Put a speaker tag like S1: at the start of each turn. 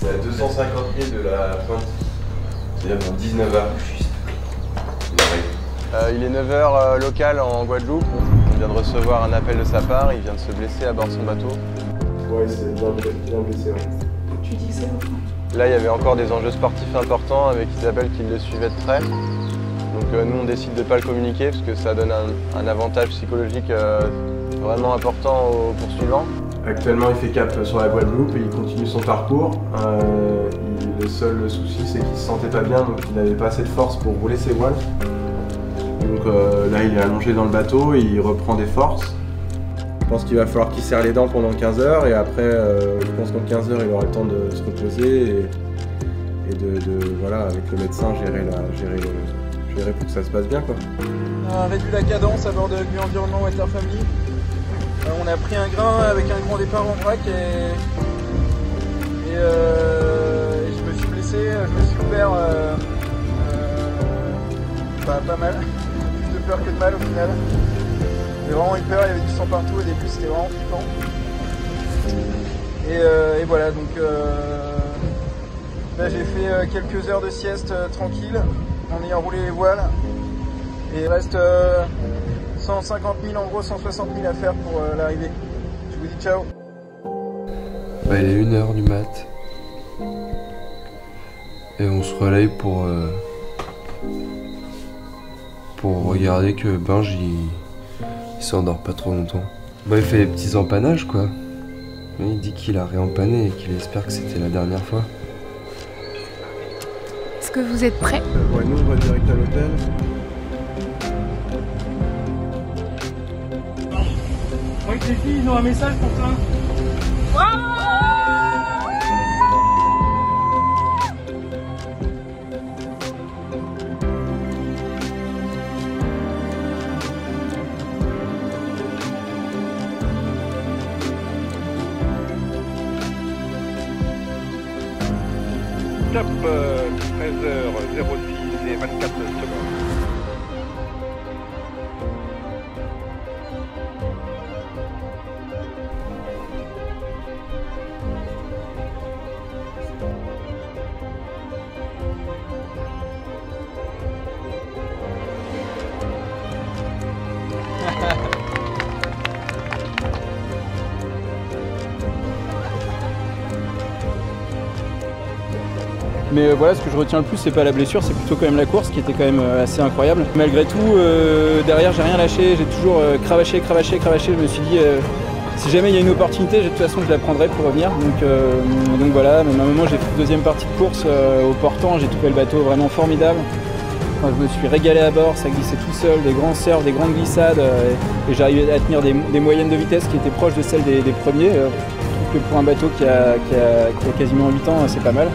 S1: C'est à 250 pieds de la pointe, c'est-à-dire dans 19h.
S2: Il est 9h local en Guadeloupe. On vient de recevoir un appel de sa part, il vient de se blesser à bord de son bateau.
S1: Ouais, c'est bien blessé. Ouais.
S3: Tu dis que c'est important.
S2: Là, il y avait encore des enjeux sportifs importants avec Isabelle qui le suivait de près. Donc nous, on décide de ne pas le communiquer parce que ça donne un avantage psychologique vraiment important aux poursuivants. Actuellement, il fait cap sur la Guadeloupe et il continue son parcours. Le seul souci, c'est qu'il ne se sentait pas bien, donc il n'avait pas assez de force pour rouler ses voiles. Donc là, il est allongé dans le bateau et il reprend des forces. Je pense qu'il va falloir qu'il serre les dents pendant 15 heures et après, je pense qu'en 15 heures, il aura le temps de se reposer et voilà, avec le médecin, gérer pour que ça se passe bien, quoi.
S4: On a réduit la cadence à bord de Environnement Water Family. On a pris un grain avec un grand départ en vrac et je me suis blessé, je me suis ouvert pas mal, plus de peur que de mal au final. J'ai vraiment eu peur, il y avait du sang partout, au début c'était vraiment flippant. Et voilà, donc là j'ai fait quelques heures de sieste tranquille en ayant roulé les voiles. Et il reste 150 000, en gros 160 000 à faire pour l'arrivée. Je vous dis ciao.
S5: Bah, il est 1h du mat. Et on se relaye pour regarder que Binge il s'endort pas trop longtemps. Bah, il fait les petits empannages quoi. Il dit qu'il a réempanné et qu'il espère que c'était la dernière fois.
S3: Est-ce que vous êtes prêts?
S2: Ouais, nous on va direct à l'hôtel.
S4: Je crois que les filles ils ont un message pour toi.
S6: Top 13h06 et 24 secondes.
S4: Mais voilà, ce que je retiens le plus, c'est pas la blessure, c'est plutôt quand même la course qui était quand même assez incroyable. Malgré tout, derrière, j'ai rien lâché, j'ai toujours cravaché. Je me suis dit, si jamais il y a une opportunité, de toute façon, je la prendrai pour revenir. Donc voilà, même à un moment, j'ai fait une deuxième partie de course au portant, j'ai trouvé le bateau vraiment formidable. Enfin, je me suis régalé à bord, ça glissait tout seul, des grands surfs, des grandes glissades, et j'arrivais à tenir des moyennes de vitesse qui étaient proches de celles des premiers. Je trouve que pour un bateau qui a quasiment 8 ans, c'est pas mal.